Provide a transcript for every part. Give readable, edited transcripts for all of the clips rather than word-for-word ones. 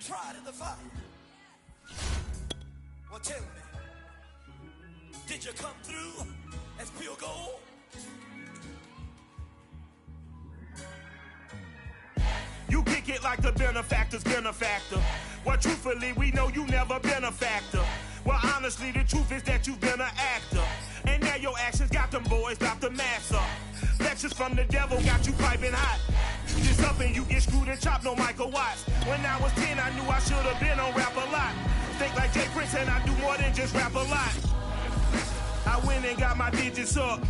tried in the fire. Well, tell me, did you come through as pure gold? You kick it like the benefactor's benefactor. Well, truthfully, we know you never been a factor. Well, honestly, the truth is that you've been an actor. And now your actions got them boys about to mass up. Lectures from the devil got you piping hot. Just up and you get screwed and chopped, no Michael Watts. When I was 10, I knew I should have been on Rap a Lot. Think like Jay Prince and I do more than just rap a lot. I went and got my digits up.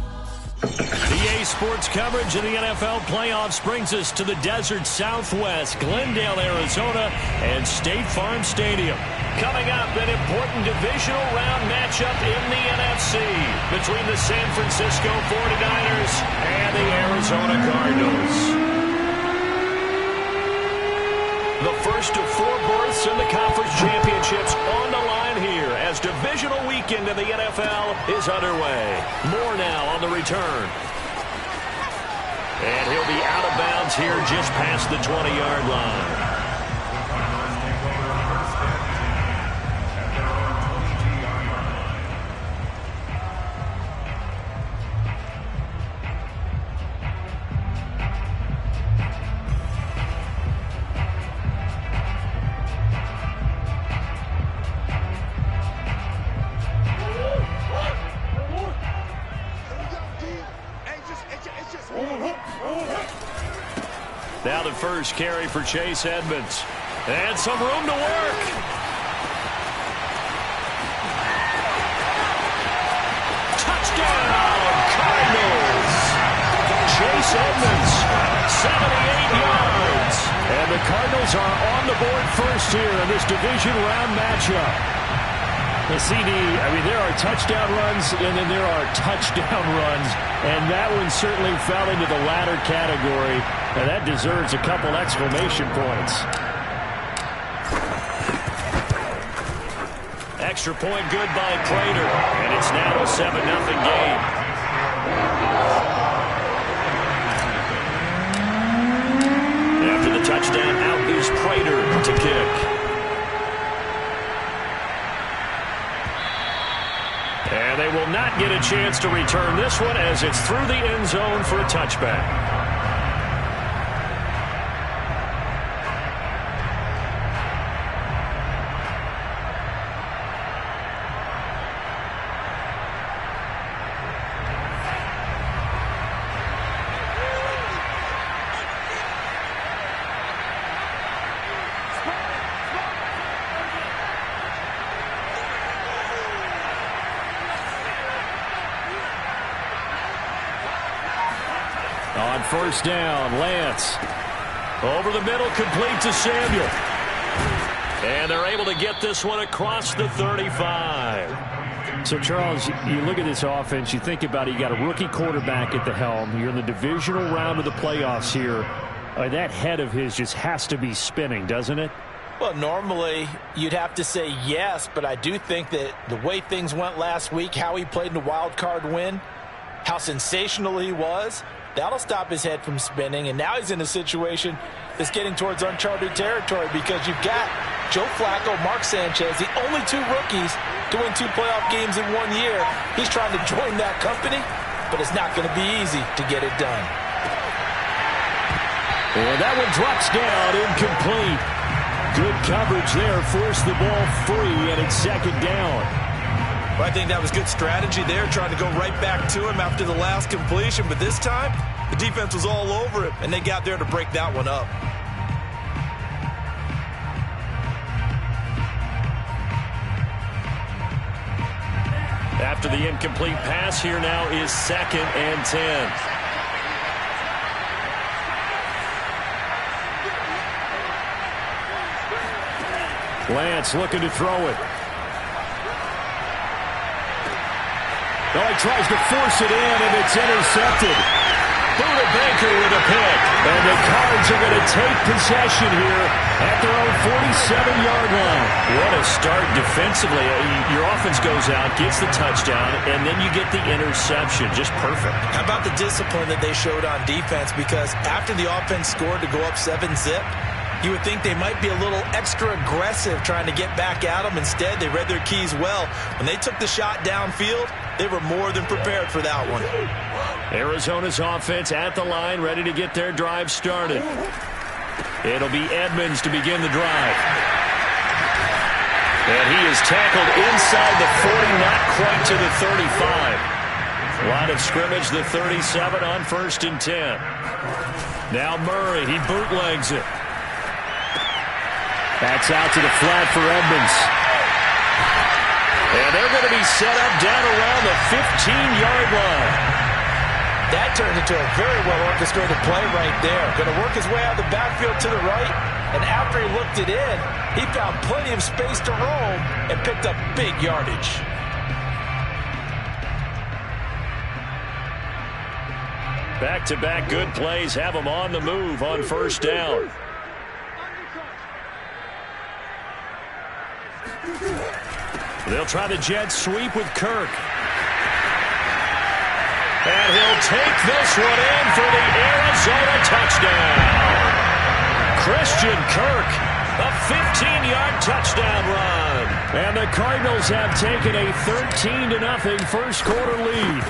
EA Sports coverage of the NFL playoffs brings us to the desert Southwest, Glendale, Arizona, and State Farm Stadium. Coming up, an important divisional round matchup in the NFC between the San Francisco 49ers and the Arizona Cardinals. The first of 4 berths in the conference championships on the line here as divisional weekend in the NFL is underway. More now on the return. And he'll be out of bounds here just past the 20-yard line. Now the first carry for Chase Edmonds. And some room to work. Touchdown, Cardinals. Chase Edmonds, 78 yards. And the Cardinals are on the board first here in this division round matchup. The CD, I mean, there are touchdown runs and then there are touchdown runs. And that one certainly fell into the latter category. And that deserves a couple exclamation points. Extra point good by Prater. And it's now a 7-0 game. After the touchdown, out is Prater to kick. And they will not get a chance to return this one as it's through the end zone for a touchback. On first down, Lance. Over the middle, complete to Samuel. And they're able to get this one across the 35. So, Charles, you look at this offense, you think about it, you got a rookie quarterback at the helm. You're in the divisional round of the playoffs here. That head of his just has to be spinning, doesn't it? Well, normally you'd have to say yes, but I do think that the way things went last week, how he played in the wild card win, how sensational he was, that'll stop his head from spinning, and now he's in a situation that's getting towards uncharted territory because you've got Joe Flacco, Mark Sanchez, the only 2 rookies to win 2 playoff games in 1 year. He's trying to join that company, but it's not going to be easy to get it done. And that one drops down, incomplete. Good coverage there, forced the ball free, and it's second down. Well, I think that was good strategy there, trying to go right back to him after the last completion. But this time, the defense was all over it, and they got there to break that one up. After the incomplete pass, here now is 2nd and 10. Lance looking to throw it. Oh, he tries to force it in, and it's intercepted. Buda Baker with a pick. And the Cards are going to take possession here at their own 47-yard line. What a start defensively. Your offense goes out, gets the touchdown, and then you get the interception. Just perfect. How about the discipline that they showed on defense? Because after the offense scored to go up 7-0, You would think they might be a little extra aggressive trying to get back at them. Instead, they read their keys well. When they took the shot downfield, they were more than prepared for that one. Arizona's offense at the line, ready to get their drive started. It'll be Edmonds to begin the drive. And he is tackled inside the 40, not quite to the 35. Line of scrimmage, the 37 on 1st and 10. Now Murray, he bootlegs it. That's out to the flat for Edmonds. And they're going to be set up down around the 15-yard line. That turned into a very well-orchestrated play right there. Going to work his way out of the backfield to the right, and after he looked it in, he found plenty of space to roam and picked up big yardage. Back-to-back good plays have them on the move on 1st down. They'll try the jet sweep with Kirk. And he'll take this one in for the Arizona touchdown. Christian Kirk, a 15-yard touchdown run. And the Cardinals have taken a 13-0 first quarter lead.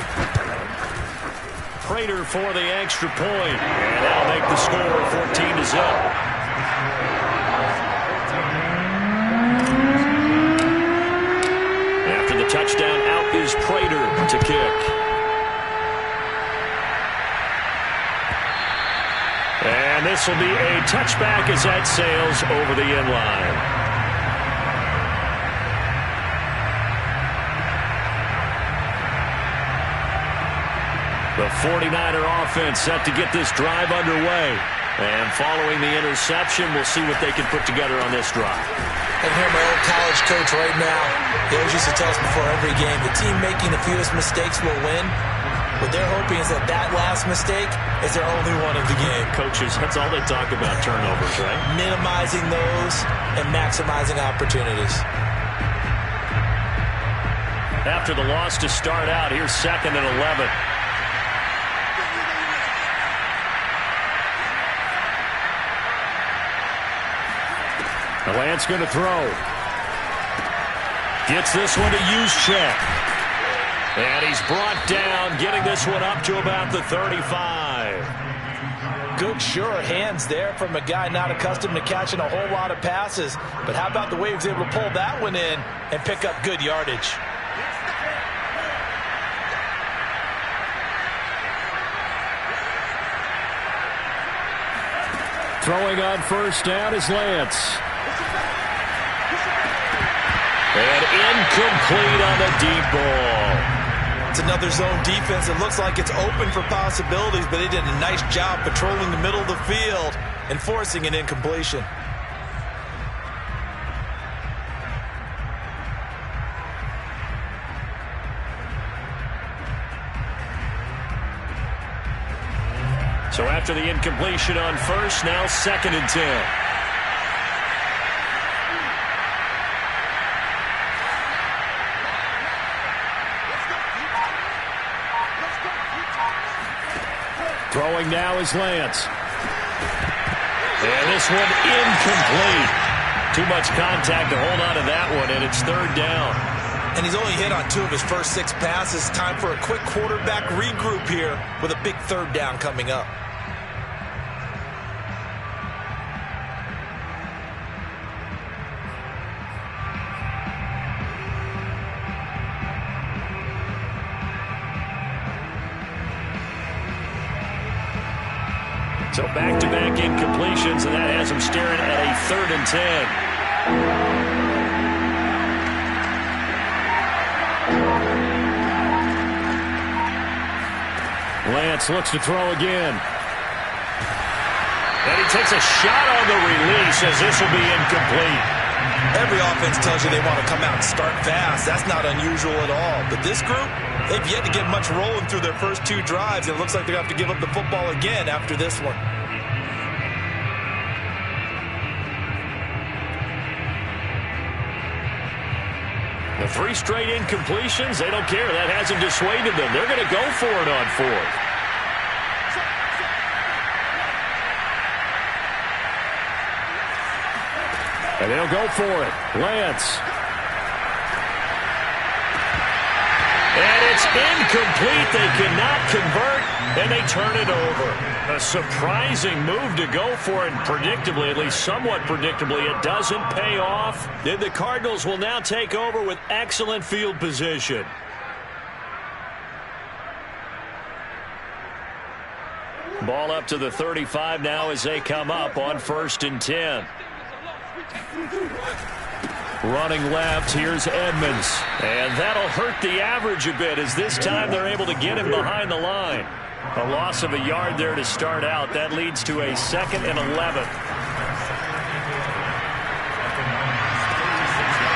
Prater for the extra point. And that'll make the score 14-0. After the touchdown, out is Prater to kick. And this will be a touchback as that sails over the end line. The 49er offense set to get this drive underway. And following the interception, we'll see what they can put together on this drive. I can hear my old college coach right now. He always used to tell us before every game, the team making the fewest mistakes will win. What they're hoping is that that last mistake is their only one of the game. Coaches, that's all they talk about, turnovers, right? Minimizing those and maximizing opportunities. After the loss to start out, here's 2nd and 11. Lance going to throw. Gets this one to Juszczyk. And he's brought down, getting this one up to about the 35. Good, sure hands there from a guy not accustomed to catching a whole lot of passes. But how about the way he was able to pull that one in and pick up good yardage? Throwing on 1st down is Lance. And incomplete on the deep ball. It's another zone defense. It looks like it's open for possibilities, but they did a nice job patrolling the middle of the field and forcing an incompletion. So after the incompletion on 1st, now 2nd and 10. Throwing now is Lance. And this one incomplete. Too much contact to hold on to that one, and it's 3rd down. And he's only hit on 2 of his first 6 passes. Time for a quick quarterback regroup here with a big 3rd down coming up. So back-to-back incompletions, and that has him staring at a 3rd and 10. Lance looks to throw again. And he takes a shot on the release as this will be incomplete. Every offense tells you they want to come out and start fast. That's not unusual at all. But this group, they've yet to get much rolling through their first 2 drives. It looks like they're going to have to give up the football again after this one. The 3 straight incompletions, they don't care. That hasn't dissuaded them. They're going to go for it on 4th. And they'll go for it. Lance. And it's incomplete. They cannot convert, and they turn it over. A surprising move to go for it, and predictably, at least somewhat predictably, it doesn't pay off. Then the Cardinals will now take over with excellent field position. Ball up to the 35 now as they come up on 1st and 10. Running left, here's Edmonds. And that'll hurt the average a bit as this time they're able to get him behind the line. A loss of a yard there to start out. That leads to a 2nd and 11.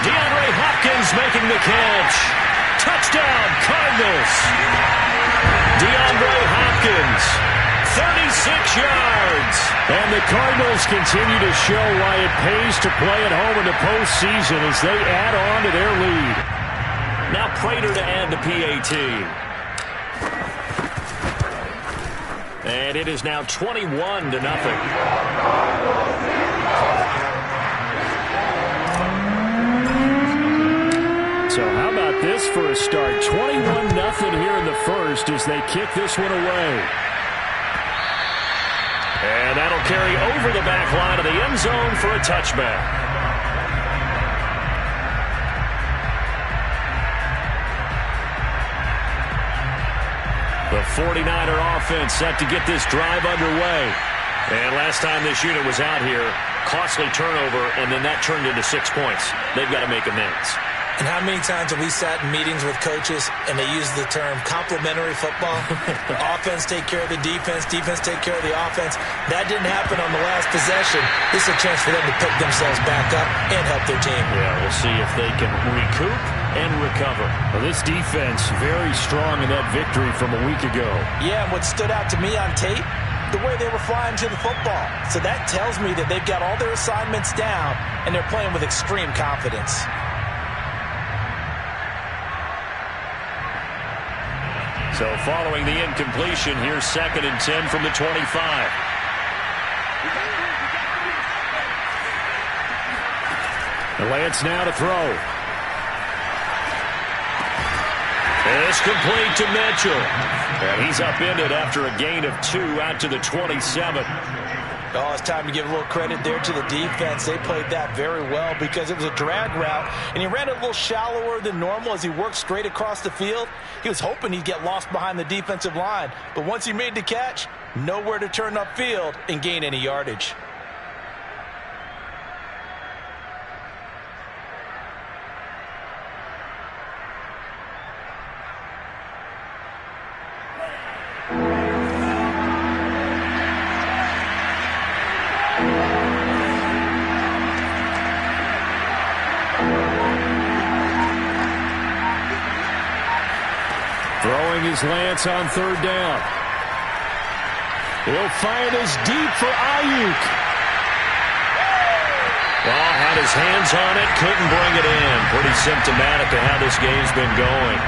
DeAndre Hopkins making the catch. Touchdown, Cardinals. DeAndre Hopkins, 36 yards. And the Cardinals continue to show why it pays to play at home in the postseason as they add on to their lead. Now Prater to add the PAT. And it is now 21-0. So how about this for a start? 21-0 here in the first as they kick this one away. And that'll carry over the back line of the end zone for a touchback. The 49er offense set to get this drive underway. And last time this unit was out here, costly turnover, and then that turned into 6 points. They've got to make amends. And how many times have we sat in meetings with coaches and they use the term complementary football? Offense take care of the defense, defense take care of the offense. That didn't happen on the last possession. This is a chance for them to pick themselves back up and help their team. Yeah, we'll see if they can recoup and recover. Well, this defense very strong in that victory from a week ago. Yeah, and what stood out to me on tape, the way they were flying to the football. So that tells me that they've got all their assignments down and they're playing with extreme confidence. So following the incompletion, here's 2nd and 10 from the 25. Lance now to throw. It's complete to Mitchell. And he's upended after a gain of 2 out to the 27. Oh, it's time to give a little credit there to the defense. They played that very well because it was a drag route, and he ran it a little shallower than normal as he worked straight across the field. He was hoping he'd get lost behind the defensive line, but once he made the catch, nowhere to turn upfield and gain any yardage. Throwing his Lance on 3rd down. He'll find his deep for Ayuk. Well, had his hands on it, couldn't bring it in. Pretty symptomatic of how this game's been going.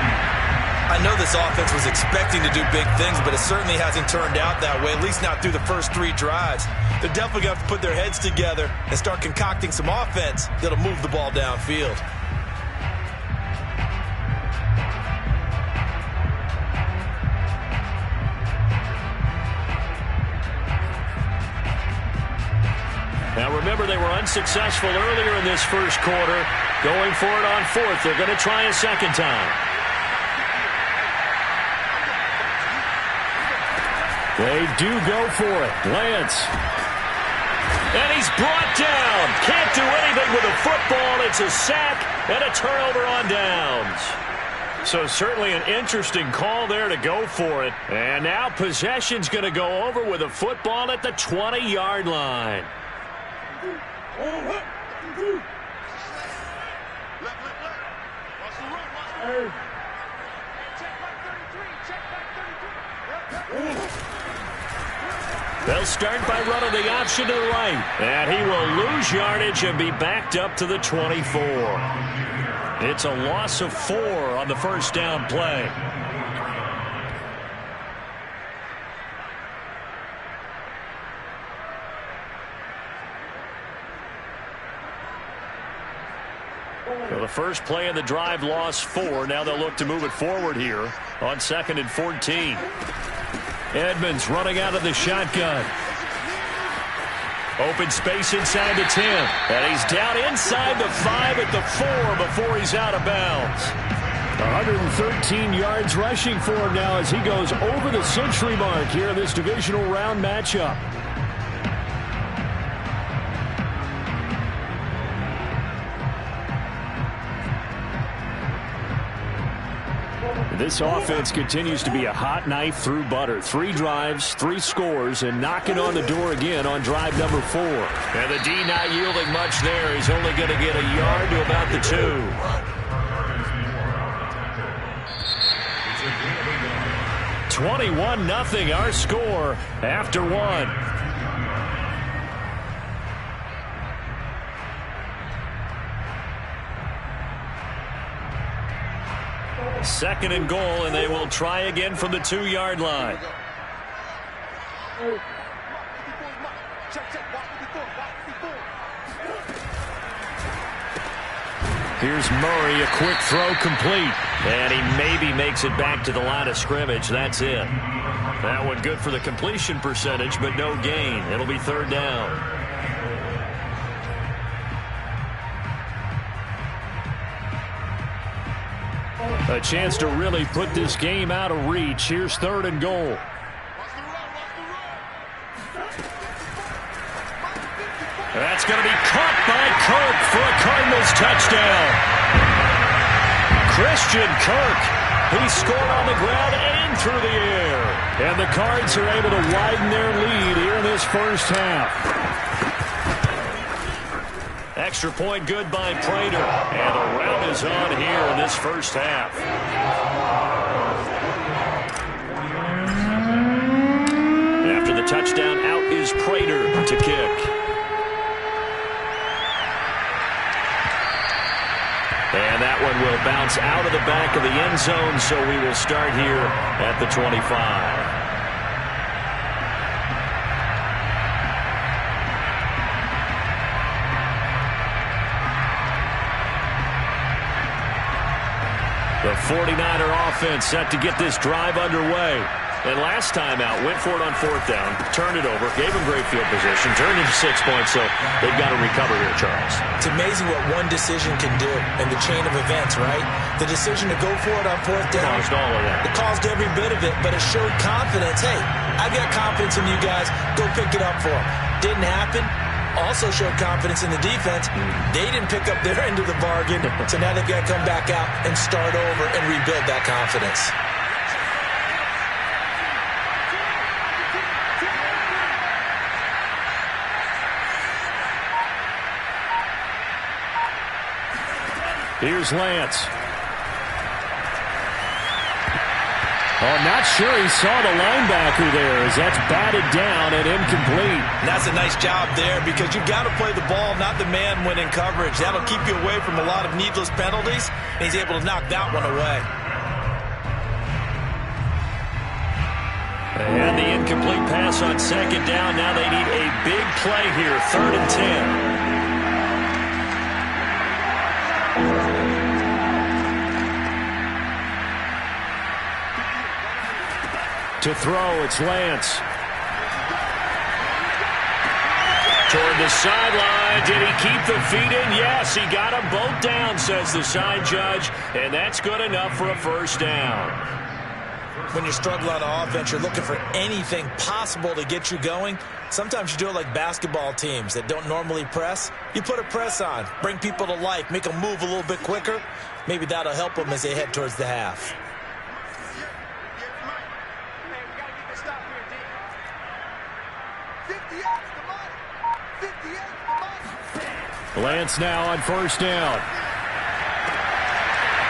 I know this offense was expecting to do big things, but it certainly hasn't turned out that way, at least not through the first 3 drives. They're definitely going to have to put their heads together and start concocting some offense that'll move the ball downfield. Now remember, they were unsuccessful earlier in this first quarter. Going for it on 4th. They're going to try a second time. They do go for it. Lance. And he's brought down. Can't do anything with a football. It's a sack and a turnover on downs. So certainly an interesting call there to go for it. And now possession's going to go over with a football at the 20-yard line. They'll start by running the option to the right. And he will lose yardage and be backed up to the 24. It's a loss of 4 on the first down play. Well, the first play of the drive lost 4. Now they'll look to move it forward here on 2nd and 14. Edmonds running out of the shotgun. Open space inside the 10. And he's down inside the 5 at the 4 before he's out of bounds. 113 yards rushing for him now as he goes over the century mark here in this divisional round matchup. This offense continues to be a hot knife through butter. 3 drives, 3 scores, and knocking on the door again on drive number 4. And the D not yielding much there. He's only going to get a yard to about the 2. 21-0 our score after 1. Second and goal, and they will try again from the 2-yard line. Here's Murray, a quick throw complete. And he maybe makes it back to the line of scrimmage. That's it. That one good for the completion percentage, but no gain. It'll be 3rd down. A chance to really put this game out of reach. Here's 3rd and goal. That's going to be caught by Kirk for a Cardinals touchdown. Christian Kirk. He scored on the ground and through the air. And the Cards are able to widen their lead here in this first half. Extra point good by Prater. And the rout is on here in this first half. After the touchdown, out is Prater to kick. And that one will bounce out of the back of the end zone, so we will start here at the 25. The 49er offense set to get this drive underway. And last time out, went for it on 4th down, turned it over, gave him great field position, turned into 6 points, so they've got to recover here, Charles. It's amazing what one decision can do in the chain of events, right? The decision to go for it on 4th down. Caused all of that. It caused every bit of it, but it showed confidence. Hey, I've got confidence in you guys. Go pick it up for them. Didn't happen. Also showed confidence in the defense. They didn't pick up their end of the bargain, so now they've got to come back out and start over and rebuild that confidence. Here's Lance. Oh, not sure he saw the linebacker there as that's batted down and incomplete. And that's a nice job there because you've got to play the ball, not the man when in coverage. That'll keep you away from a lot of needless penalties, and he's able to knock that one away. And the incomplete pass on 2nd down. Now they need a big play here, 3rd and 10. To throw, it's Lance. Toward the sideline. Did he keep the feet in? Yes, he got them both down, says the side judge. And that's good enough for a 1st down. When you struggle on offense, you're looking for anything possible to get you going. Sometimes you do it like basketball teams that don't normally press. You put a press on, bring people to life, make them move a little bit quicker. Maybe that'll help them as they head towards the half. Lance now on 1st down.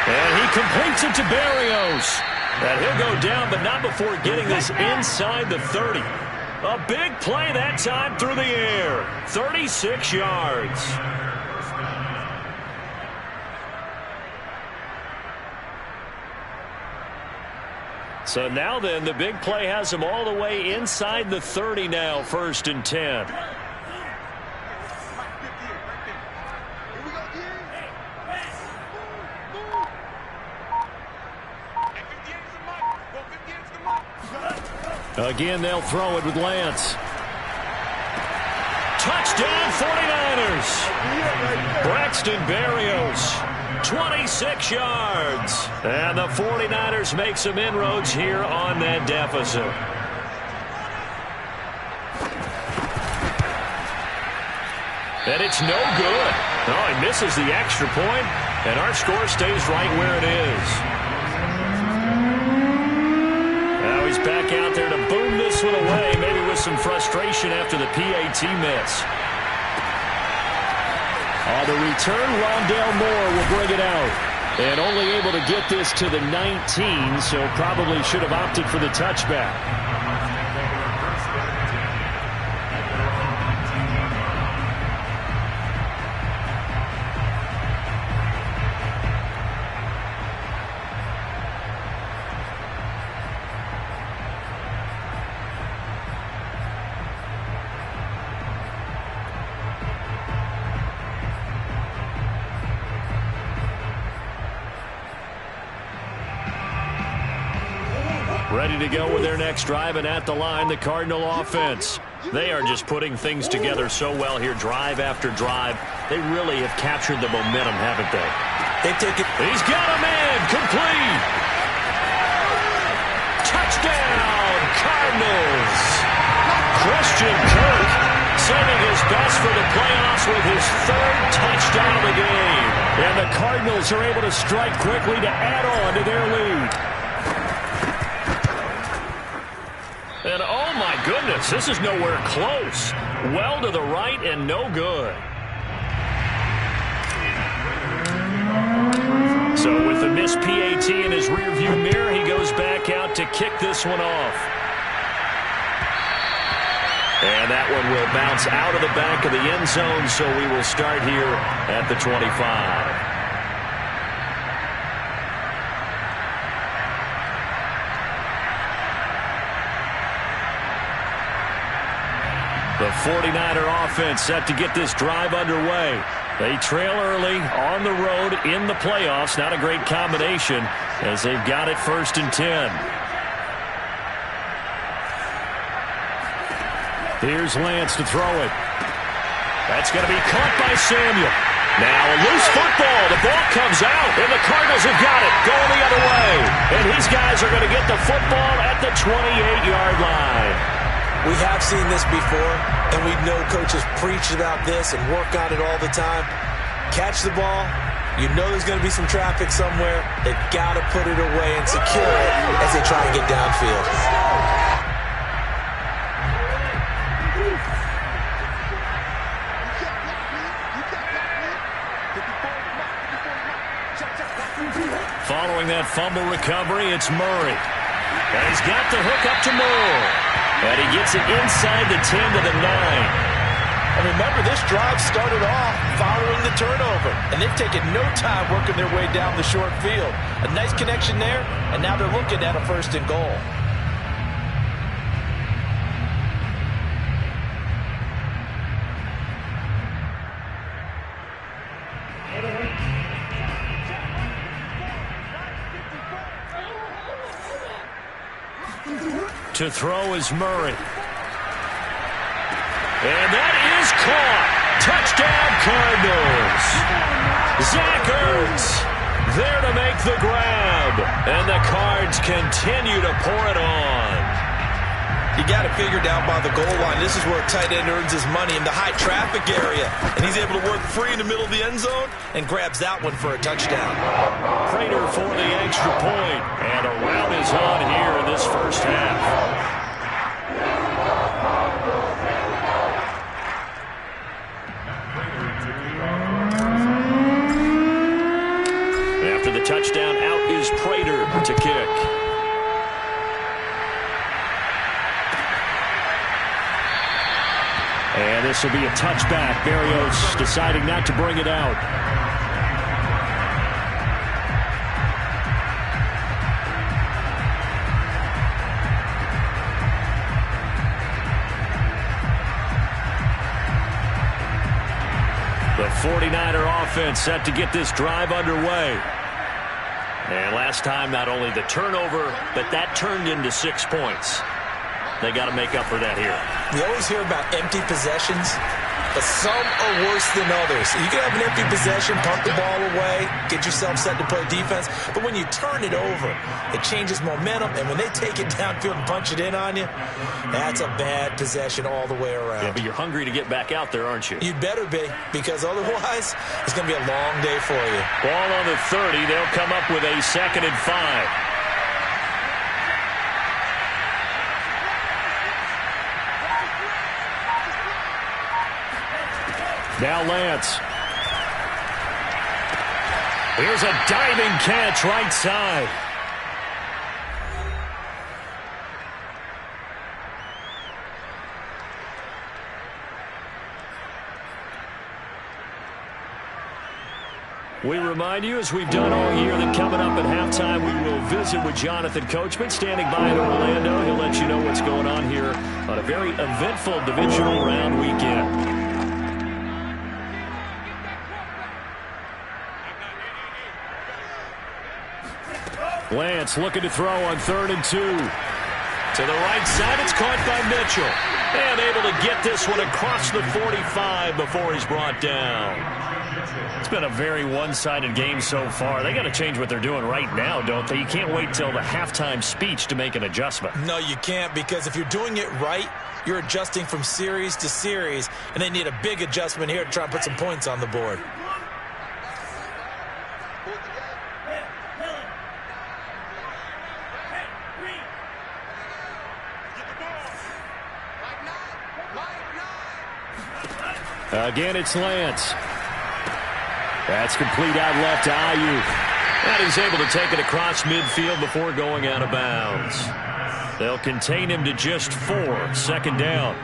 And he completes it to Berrios. And he'll go down, but not before getting this inside the 30. A big play that time through the air. 36 yards. So now then, the big play has him all the way inside the 30 now, 1st and 10. Again, they'll throw it with Lance. Touchdown 49ers. Braxton Berrios, 26 yards. And the 49ers make some inroads here on that deficit. And it's no good. Oh, he misses the extra point, and our score stays right where it is. Now he's back out there to boom this one away, maybe with some frustration after the PAT miss. On the return, Rondale Moore will bring it out. And only able to get this to the 19, so probably should have opted for the touchback. Ready to go with their next drive, and at the line, the Cardinal offense. They are just putting things together so well here, drive after drive. They really have captured the momentum, haven't they? They take it. He's got a man, complete. Touchdown, Cardinals. Christian Kirk saving his best for the playoffs with his third touchdown of the game. And the Cardinals are able to strike quickly to add on to their lead. And oh my goodness, this is nowhere close. Well to the right and no good. So with the missed PAT in his rearview mirror, he goes back out to kick this one off. And that one will bounce out of the back of the end zone, so we will start here at the 25. The 49er offense set to get this drive underway. They trail early on the road in the playoffs. Not a great combination as they've got it 1st and 10. Here's Lance to throw it. That's going to be caught by Samuel. Now a loose football. The ball comes out, and the Cardinals have got it going the other way. And these guys are going to get the football at the 28-yard line. We have seen this before, and we know coaches preach about this and work on it all the time. Catch the ball. You know there's going to be some traffic somewhere. They've got to put it away and secure it as they try and get downfield. Following that fumble recovery, it's Murray. And he's got the hook up to Moore. And he gets it inside the 10 to the 9. And remember, this drive started off following the turnover. And they've taken no time working their way down the short field. A nice connection there, and now they're looking at a 1st and goal. To throw is Murray. And that is caught. Touchdown, Cardinals. Zach Ertz there to make the grab. And the Cards continue to pour it on. You got to figure down by the goal line. This is where a tight end earns his money, in the high traffic area. And he's able to work free in the middle of the end zone and grabs that one for a touchdown. Prater for the extra point. And a rout is on here in this first half. After the touchdown, out is Prater to kick. And this will be a touchback. Berrios deciding not to bring it out. The 49er offense set to get this drive underway. And last time, not only the turnover, but that turned into 6 points. They got to make up for that here. We always hear about empty possessions, but some are worse than others. You can have an empty possession, pump the ball away, get yourself set to play defense, but when you turn it over, it changes momentum, and when they take it downfield and punch it in on you, that's a bad possession all the way around. Yeah, but you're hungry to get back out there, aren't you? You'd better be, because otherwise, it's going to be a long day for you. Ball on the 30. They'll come up with a 2nd and 5. Now Lance. Here's a diving catch right side. We remind you, as we've done all year, that coming up at halftime, we will visit with Jonathan Coachman, standing by in Orlando. He'll let you know what's going on here on a very eventful divisional round weekend. Lance looking to throw on 3rd and 2. To the right side, it's caught by Mitchell. And able to get this one across the 45 before he's brought down. It's been a very one-sided game so far. They got to change what they're doing right now, don't they? You can't wait till the halftime speech to make an adjustment. No, you can't, because if you're doing it right, you're adjusting from series to series, and they need a big adjustment here to try and put some points on the board. Again, it's Lance. That's complete out left to Ayuk. And he's able to take it across midfield before going out of bounds. They'll contain him to just 4. 2nd down.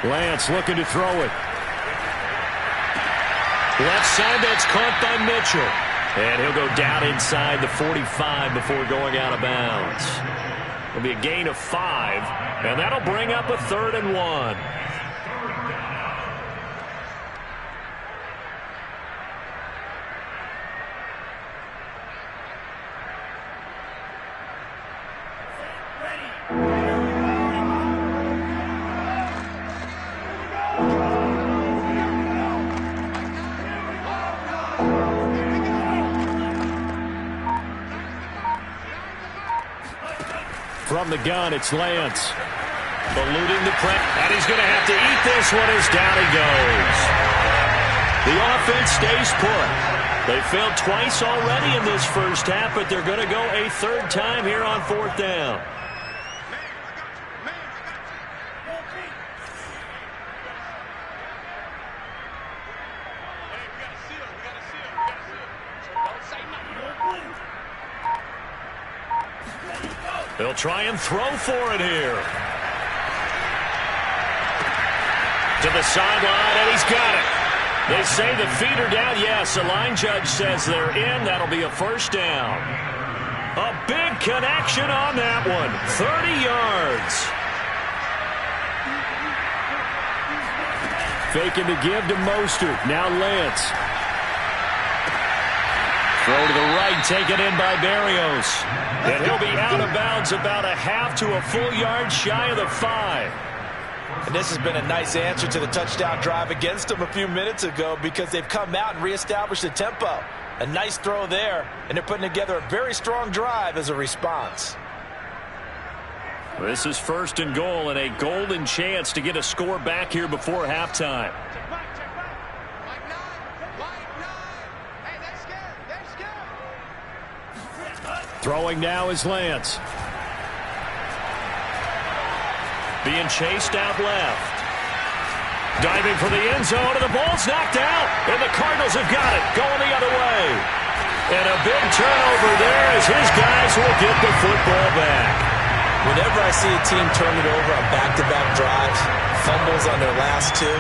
Lance looking to throw it. Left side, that's caught by Mitchell. And he'll go down inside the 45 before going out of bounds. It'll be a gain of 5, and that'll bring up a 3rd and 1. From the gun, it's Lance. Eluding the press, and he's going to have to eat this one as down he goes. The offense stays put. They failed twice already in this first half, but they're going to go a 3rd time here on 4th down. They'll try and throw for it here. To the sideline, and he's got it. They say the feet are down. Yes, the line judge says they're in. That'll be a 1st down. A big connection on that one. 30 yards. Faking the give to Mostert. Now Lance. Throw to the right, taken in by Berrios. And he'll be out of bounds about a half to a full yard shy of the 5. And this has been a nice answer to the touchdown drive against them a few minutes ago, because they've come out and reestablished the tempo. A nice throw there, and they're putting together a very strong drive as a response. This is 1st and goal, and a golden chance to get a score back here before halftime. Throwing now is Lance. Being chased out left. Diving for the end zone, and the ball's knocked out. And the Cardinals have got it, going the other way. And a big turnover there as his guys will get the football back. Whenever I see a team turn it over on back-to-back drives, fumbles on their last two,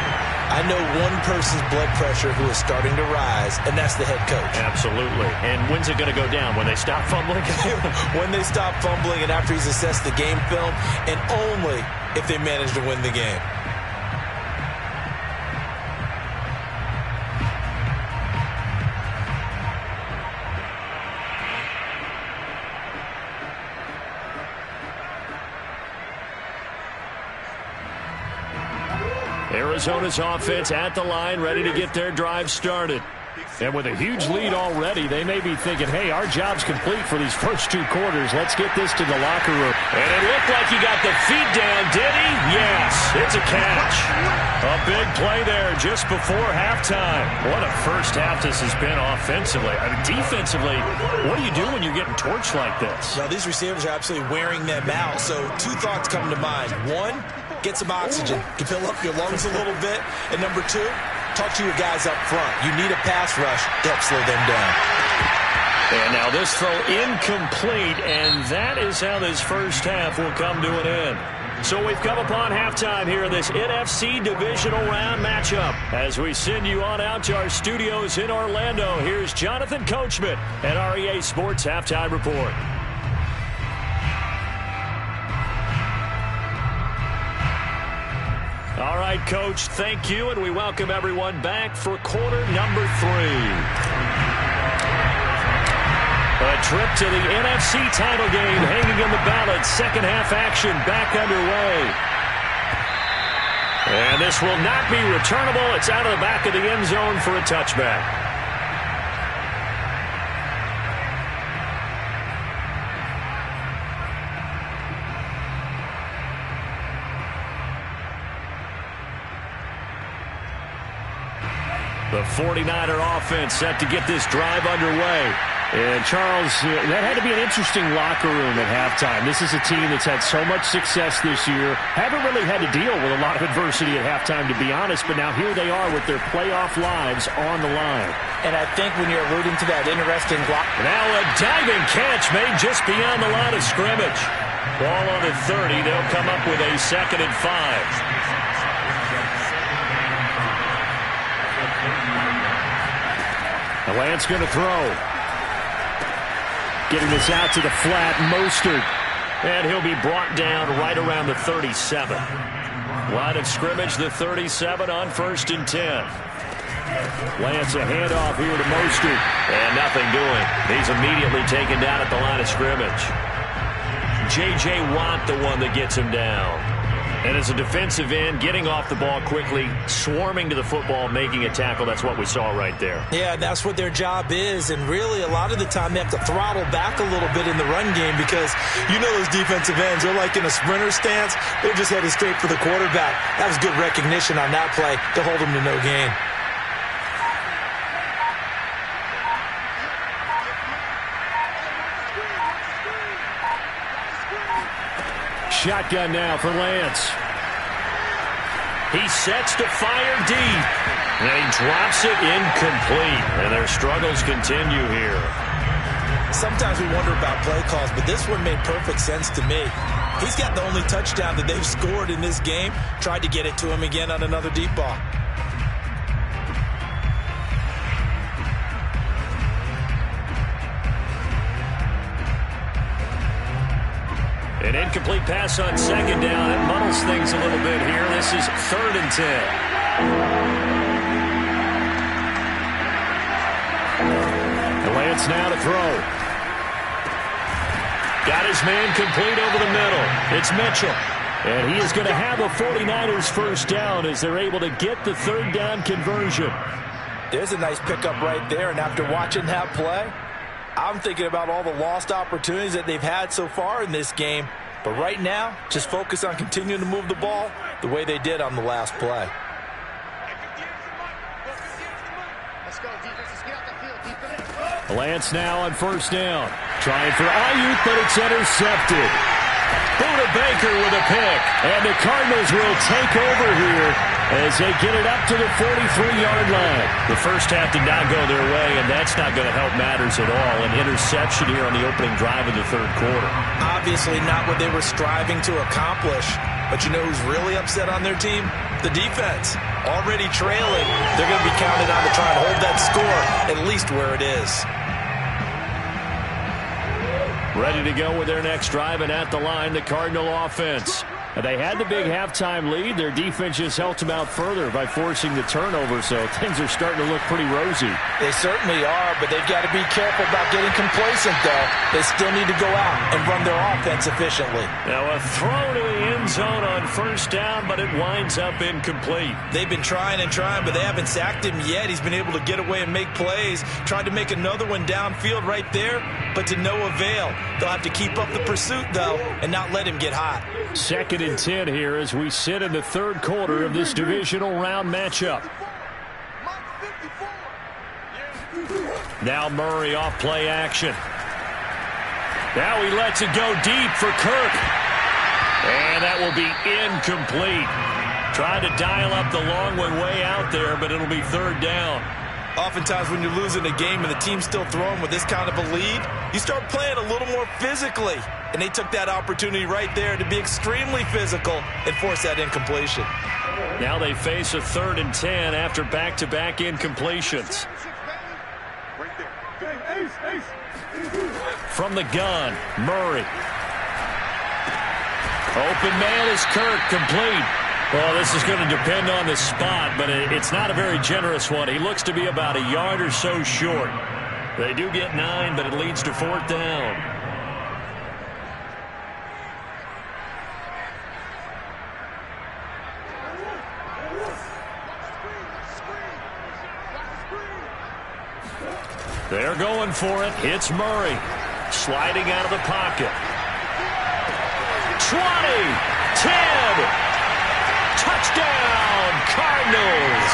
I know one person's blood pressure who is starting to rise, and that's the head coach. Absolutely. And when's it going to go down? When they stop fumbling? When they stop fumbling and after he's assessed the game film, and only if they manage to win the game. Arizona's offense at the line, ready to get their drive started. And with a huge lead already, they may be thinking, hey, our job's complete for these first 2 quarters. Let's get this to the locker room. And it looked like he got the feet down, did he? Yes, it's a catch. A big play there just before halftime. What a first half this has been offensively. I mean, defensively, what do you do when you're getting torched like this? Well, these receivers are absolutely wearing them out. So 2 thoughts come to mind. 1, get some oxygen to fill up your lungs a little bit. And number 2, talk to your guys up front. You need a pass rush to help slow them down. And now this throw incomplete, and that is how this first half will come to an end. So we've come upon halftime here in this NFC Divisional Round matchup. As we send you on out to our studios in Orlando, here's Jonathan Coachman at REA Sports Halftime Report. All right, Coach, thank you, and we welcome everyone back for quarter number 3. A trip to the NFC title game hanging in the balance. Second half action back underway. And this will not be returnable. It's out of the back of the end zone for a touchback. The 49er offense set to get this drive underway. And, Charles, that had to be an interesting locker room at halftime. This is a team that's had so much success this year. Haven't really had to deal with a lot of adversity at halftime, to be honest. But now here they are with their playoff lives on the line. And I think when you're alluding to that interesting block. Now a diving catch made just beyond the line of scrimmage. Ball on the 30. They'll come up with a 2nd and 5. Lance going to throw. Getting this out to the flat, Mostert. And he'll be brought down right around the 37. Line of scrimmage, the 37 on 1st and 10. Lance a handoff here to Mostert. And nothing doing. He's immediately taken down at the line of scrimmage. J.J. Watt, the one that gets him down. And as a defensive end, getting off the ball quickly, swarming to the football, making a tackle. That's what we saw right there. Yeah, that's what their job is. And really, a lot of the time, they have to throttle back a little bit in the run game because you know those defensive ends, they're like in a sprinter stance. They're just headed straight for the quarterback. That was good recognition on that play to hold them to no gain. Shotgun now for Lance. He sets to fire deep. And he drops it incomplete. And their struggles continue here. Sometimes we wonder about play calls, but this one made perfect sense to me. He's got the only touchdown that they've scored in this game. Tried to get it to him again on another deep ball. An incomplete pass on 2nd down. It muddles things a little bit here. This is 3rd and 10. Lance now to throw. Got his man complete over the middle. It's Mitchell. And he is going to have a 49ers first down as they're able to get the 3rd down conversion. There's a nice pickup right there. And after watching that play, I'm thinking about all the lost opportunities that they've had so far in this game. But right now, just focus on continuing to move the ball the way they did on the last play. Lance now on 1st down. Trying for Ayuk, but it's intercepted. Buda Baker with a pick. And the Cardinals will take over here as they get it up to the 43-yard line. The first half did not go their way, and that's not going to help matters at all. An interception here on the opening drive of the third quarter. Obviously not what they were striving to accomplish. But you know who's really upset on their team? The defense. Already trailing. They're going to be counted on to try and hold that score at least where it is. Ready to go with their next drive, and at the line, the Cardinal offense. They had the big halftime lead. Their defense just helped them out further by forcing the turnover, so things are starting to look pretty rosy. They certainly are, but they've got to be careful about getting complacent, though. They still need to go out and run their offense efficiently. Now a throw to the end zone on first down, but it winds up incomplete. They've been trying and trying, but they haven't sacked him yet. He's been able to get away and make plays. Tried to make another one downfield right there, but to no avail. They'll have to keep up the pursuit, though, and not let him get hot. 2nd and 10 here as we sit in the third quarter of this divisional round matchup. Now Murray off play action. Now he lets it go deep for Kirk. And that will be incomplete. Trying to dial up the long one way out there, but it'll be third down. Oftentimes when you're losing a game and the team's still throwing with this kind of a lead, you start playing a little more physically. And they took that opportunity right there to be extremely physical and force that incompletion. Now they face a 3rd and 10 after back-to-back incompletions. From the gun, Murray. Open man is Kirk, complete. Well, this is going to depend on the spot, but it's not a very generous one. He looks to be about a yard or so short. They do get 9, but it leads to 4th down. They're going for it. It's Murray. Sliding out of the pocket. 20, 10. Touchdown, Cardinals.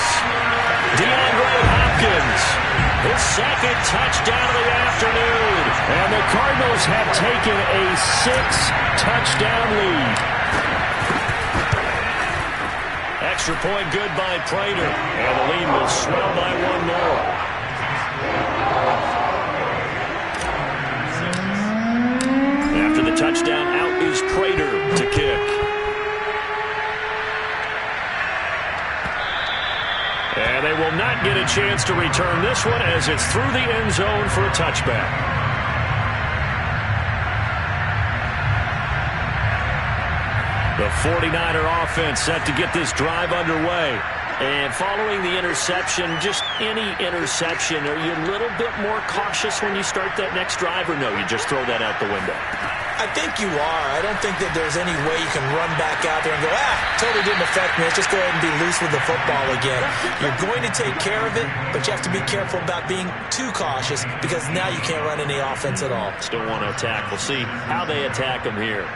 DeAndre Hopkins. His 2nd touchdown of the afternoon. And the Cardinals have taken a 6-touchdown lead. Extra point good by Prater. And the lead will swell by 1 more. After the touchdown, out is Prater to kick. And they will not get a chance to return this one as it's through the end zone for a touchback. The 49er offense set to get this drive underway. And following the interception, just any interception, are you a little bit more cautious when you start that next drive, or no, you just throw that out the window? I think you are. I don't think that there's any way you can run back out there and go, totally didn't affect me. Let's just go ahead and be loose with the football again. You're going to take care of it, but you have to be careful about being too cautious because now you can't run any offense at all. Still want to attack. We'll see how they attack them here.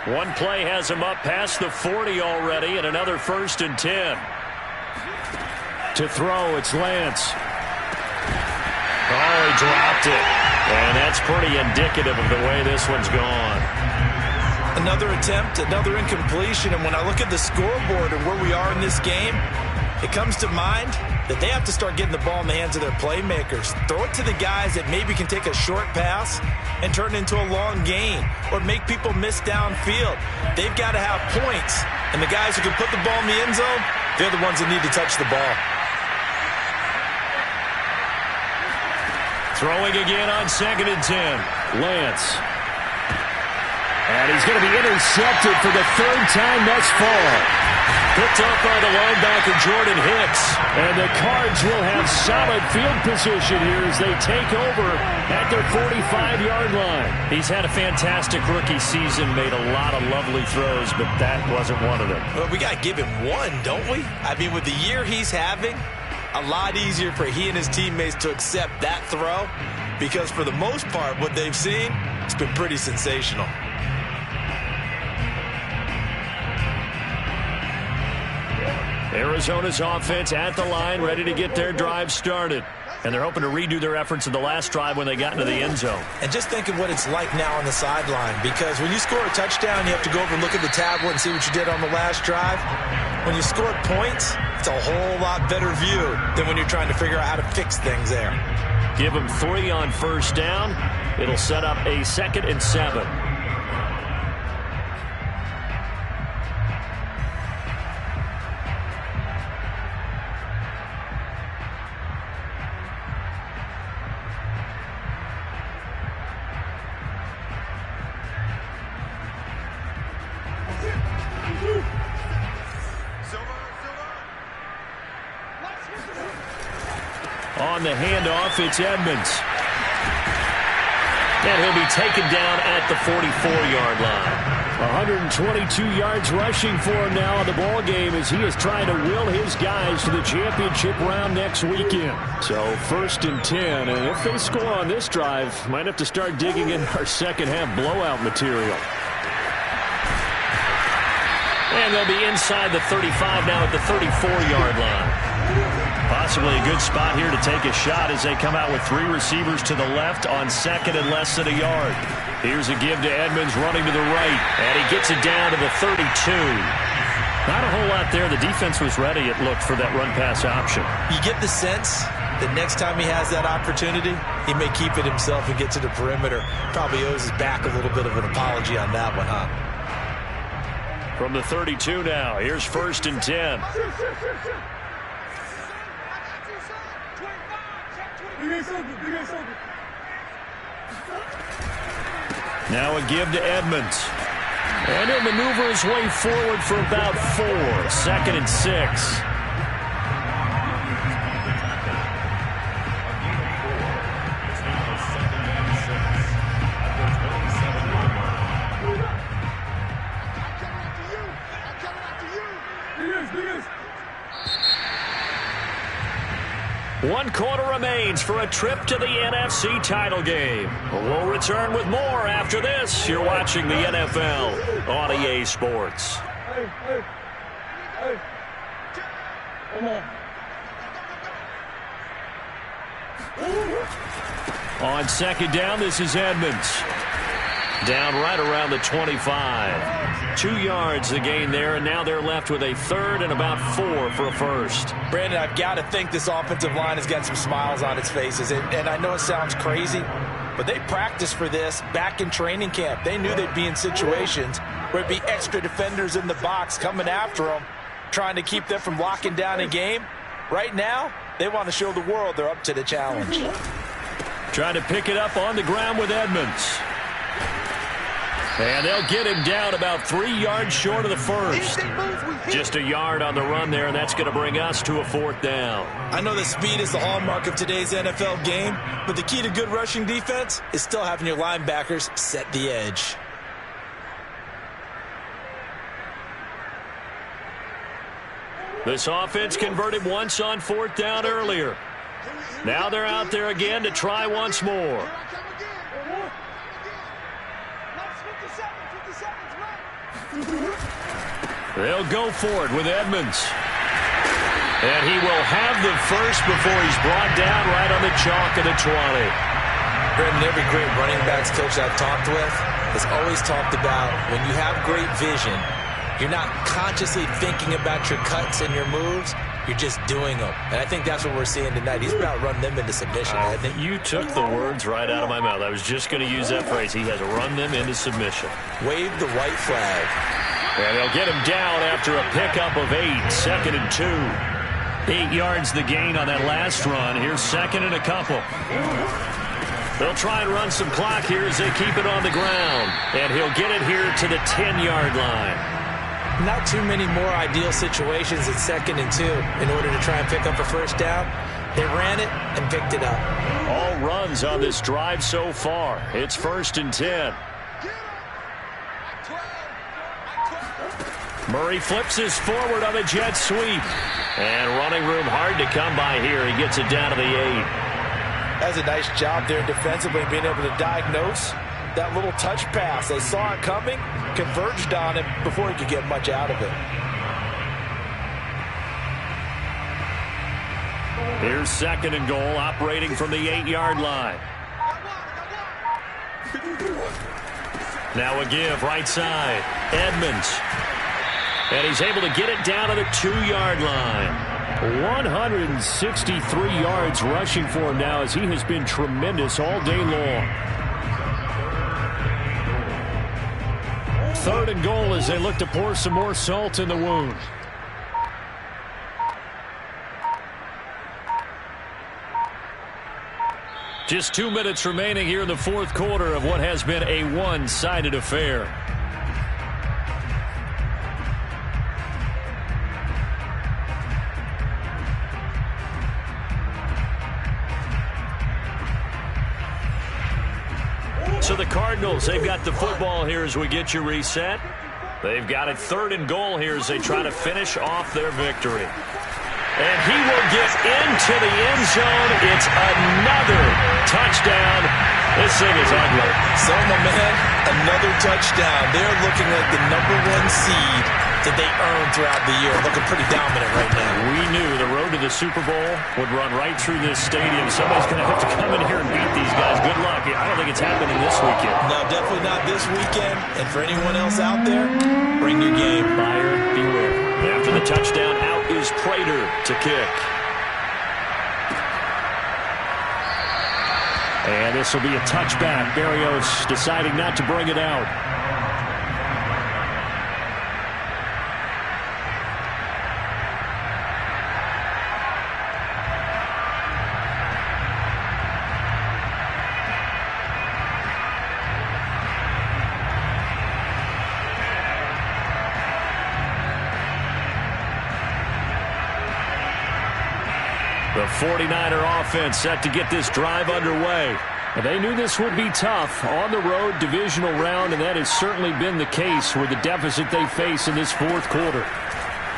One play has him up past the 40 already, and another 1st and 10. To throw, it's Lance. Oh, he dropped it. And that's pretty indicative of the way this one's gone. Another attempt, another incompletion, and when I look at the scoreboard and where we are in this game, it comes to mind that they have to start getting the ball in the hands of their playmakers. Throw it to the guys that maybe can take a short pass and turn it into a long gain or make people miss downfield. They've got to have points, and the guys who can put the ball in the end zone, they're the ones that need to touch the ball. Throwing again on 2nd and 10. Lance. And he's going to be intercepted for the 3rd time thus far. Picked up by the linebacker, Jordan Hicks. And the Cards will have solid field position here as they take over at their 45-yard line. He's had a fantastic rookie season, made a lot of lovely throws, but that wasn't one of them. Well, we got to give him one, don't we? I mean, with the year he's having, a lot easier for he and his teammates to accept that throw because for the most part, what they've seen, it's been pretty sensational. Arizona's offense at the line, ready to get their drive started. And they're hoping to redo their efforts in the last drive when they got into the end zone. And just think of what it's like now on the sideline, because when you score a touchdown, you have to go over and look at the tablet and see what you did on the last drive. When you score points, it's a whole lot better view than when you're trying to figure out how to fix things there. Give them 3 on first down. It'll set up a 2nd and 7. On the handoff, it's Edmonds. And he'll be taken down at the 44-yard line. 122 yards rushing for him now in the ball game as he is trying to will his guys to the championship round next weekend. So 1st and 10, and if they score on this drive, might have to start digging in our second-half blowout material. And they'll be inside the 35 now at the 34-yard line. Possibly a good spot here to take a shot as they come out with 3 receivers to the left on 2nd and less than a yard. Here's a give to Edmonds running to the right, and he gets it down to the 32. Not a whole lot there. The defense was ready, it looked, for that run-pass option. You get the sense that next time he has that opportunity, he may keep it himself and get to the perimeter. Probably owes his back a little bit of an apology on that one, huh? From the 32 now, here's 1st and 10. Now a give to Edmonds. And he'll maneuver his way forward for about 4. 2nd and 6. One quarter remains for a trip to the NFC title game. We'll return with more after this. You're watching the NFL on EA Sports. On 2nd down, this is Edmonds. Down right around the 25. 2 yards the gain there, and now they're left with a 3rd and about 4 for a first. Brandon, I've got to think this offensive line has got some smiles on its faces. And I know it sounds crazy, but they practiced for this back in training camp. They knew they'd be in situations where it'd be extra defenders in the box coming after them, trying to keep them from locking down a game. Right now, they want to show the world they're up to the challenge. Trying to pick it up on the ground with Edmonds. And they'll get him down about 3 yards short of the first. Just a yard on the run there, and that's going to bring us to a 4th down. I know the speed is the hallmark of today's NFL game, but the key to good rushing defense is still having your linebackers set the edge. This offense converted once on 4th down earlier. Now they're out there again to try once more. They'll go for it with Edmonds. And he will have the first before he's brought down right on the chalk of the 20. Brandon, every great running backs coach I've talked with has always talked about when you have great vision, you're not consciously thinking about your cuts and your moves. You're just doing them. And I think that's what we're seeing tonight. He's about run them into submission, hasn't he? You took the words right out of my mouth. I was just going to use that phrase. He has run them into submission. Wave the white flag. And they'll get him down after a pickup of 8. 2nd and 2. 8 yards the gain on that last run. Here's 2nd and a couple. They'll try and run some clock here as they keep it on the ground. And he'll get it here to the 10-yard line. Not too many more ideal situations at 2nd and 2 in order to try and pick up a first down. They ran it and picked it up. All runs on this drive so far. It's 1st and 10. Murray flips his forward on a jet sweep. And running room hard to come by here. He gets it down to the 8. That's a nice job there defensively, being able to diagnose that little touch pass. They saw it coming, converged on him before he could get much out of it. Here's 2nd and goal, operating from the 8-yard line. Now a give, right side. Edmonds. And he's able to get it down to the 2-yard line. 163 yards rushing for him now, as he has been tremendous all day long. 3rd and goal as they look to pour some more salt in the wound. Just 2 minutes remaining here in the 4th quarter of what has been a one-sided affair. So the Cardinals, they've got the football here as we get you reset. They've got it 3rd and goal here as they try to finish off their victory. And he will get into the end zone. It's another touchdown. This thing is ugly. So, my man, another touchdown. They're looking like the #1 seed that they earned throughout the year. Looking pretty dominant right now. We knew the road to the Super Bowl would run right through this stadium. Somebody's going to have to come in here and beat these guys. Good luck. I don't think it's happening this weekend. No, definitely not this weekend. And for anyone else out there, bring your game. Buyer beware. After the touchdown, out is Prater to kick. And this will be a touchback. Berrios deciding not to bring it out. The 49er offense set to get this drive underway. And they knew this would be tough on the road divisional round, and that has certainly been the case with the deficit they face in this 4th quarter.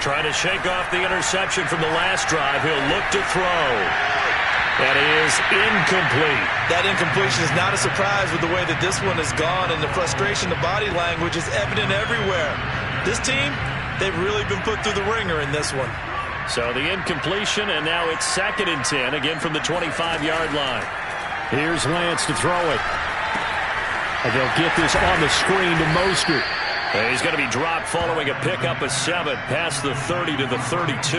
Trying to shake off the interception from the last drive. He'll look to throw. That is incomplete. That incompletion is not a surprise with the way that this one has gone, and the frustration, the body language is evident everywhere. This team, they've really been put through the ringer in this one. So the incompletion, and now it's 2nd and 10, again from the 25-yard line. Here's Lance to throw it. And they'll get this on the screen to Mostert. And he's going to be dropped following a pickup of 7 past the 30 to the 32.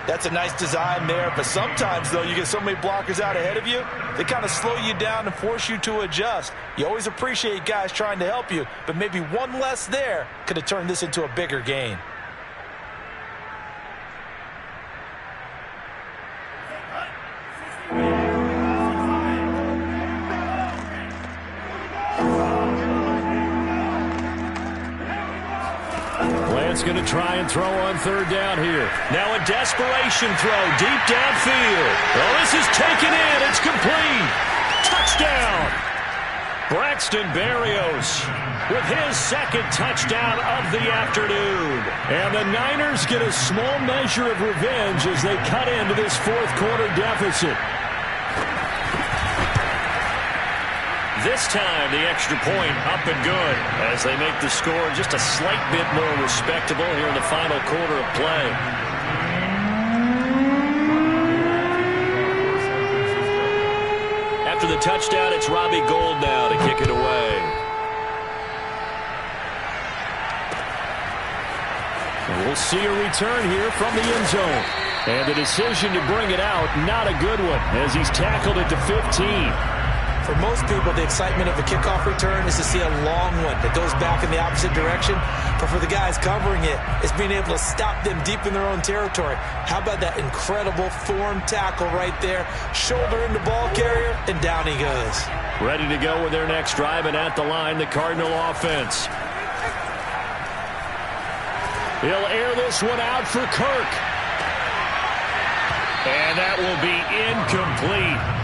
That's a nice design there, but sometimes, though, you get so many blockers out ahead of you, they kind of slow you down and force you to adjust. You always appreciate guys trying to help you, but maybe one less there could have turned this into a bigger gain. Lance going to try and throw on 3rd down here. Now a desperation throw deep downfield. Oh, this is taken in. It's complete. Touchdown. Braxton Berrios with his 2nd touchdown of the afternoon. And the Niners get a small measure of revenge as they cut into this 4th quarter deficit. This time, the extra point up and good as they make the score just a slight bit more respectable here in the final quarter of play. After the touchdown, it's Robbie Gould now to kick it away. And we'll see a return here from the end zone. And the decision to bring it out, not a good one, as he's tackled it to 15. For most people, the excitement of a kickoff return is to see a long one that goes back in the opposite direction. But for the guys covering it, it's being able to stop them deep in their own territory. How about that incredible form tackle right there? Shoulder into ball carrier, and down he goes. Ready to go with their next drive, and at the line, the Cardinal offense. He'll air this one out for Kirk. And that will be incomplete.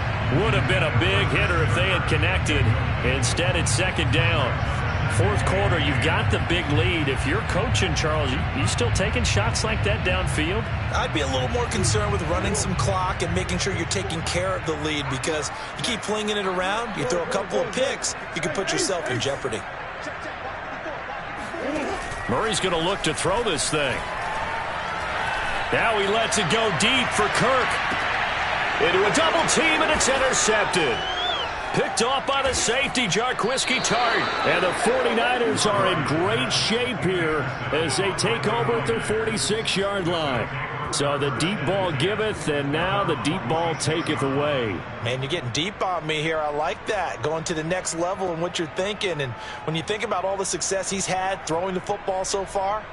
Would have been a big hitter if they had connected. Instead, it's 2nd down. 4th quarter, you've got the big lead. If you're coaching, Charles, you still taking shots like that downfield? I'd be a little more concerned with running some clock and making sure you're taking care of the lead, because you keep flinging it around, you throw a couple of picks, you can put yourself in jeopardy. Murray's going to look to throw this thing. Now he lets it go deep for Kirk. Into a double team, and it's intercepted. Picked off by the safety, Jaquiski Tartt. And the 49ers are in great shape here as they take over at their 46-yard line. So the deep ball giveth, and now the deep ball taketh away. Man, you're getting deep on me here. I like that. Going to the next level in what you're thinking. And when you think about all the success he's had throwing the football so far,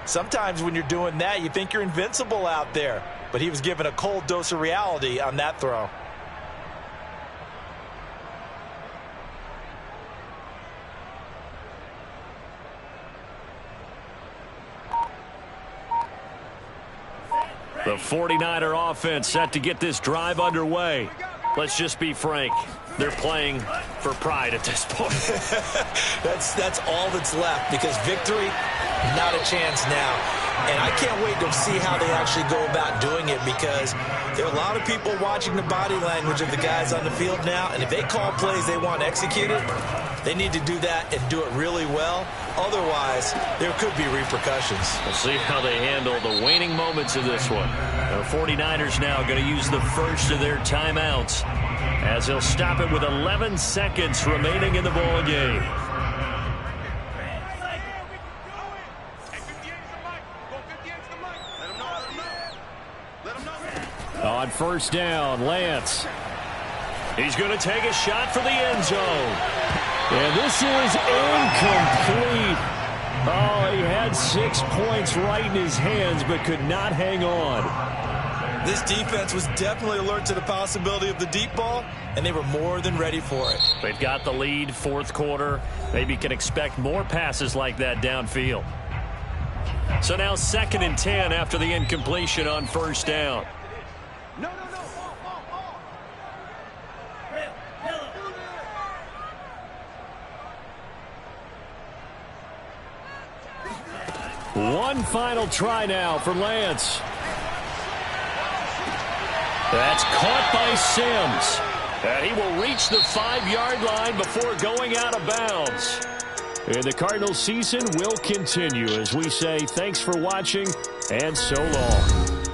sometimes when you're doing that, you think you're invincible out there. But he was given a cold dose of reality on that throw. The 49er offense set to get this drive underway. Let's just be frank. They're playing for pride at this point. That's all that's left, because victory, not a chance now. And I can't wait to see how they actually go about doing it, because there are a lot of people watching the body language of the guys on the field now, and if they call plays they want executed, they need to do that and do it really well. Otherwise, there could be repercussions. We'll see how they handle the waning moments of this one. The 49ers now going to use the first of their timeouts as they'll stop it with 11 seconds remaining in the ball game. On first down, Lance. He's going to take a shot for the end zone. And this is incomplete. Oh, he had 6 points right in his hands, but could not hang on. This defense was definitely alert to the possibility of the deep ball, and they were more than ready for it. They've got the lead, fourth quarter. Maybe can expect more passes like that downfield. So now 2nd and 10 after the incompletion on first down. One final try now for Lance. That's caught by Sims. And he will reach the 5-yard line before going out of bounds. And the Cardinals season will continue as we say thanks for watching and so long.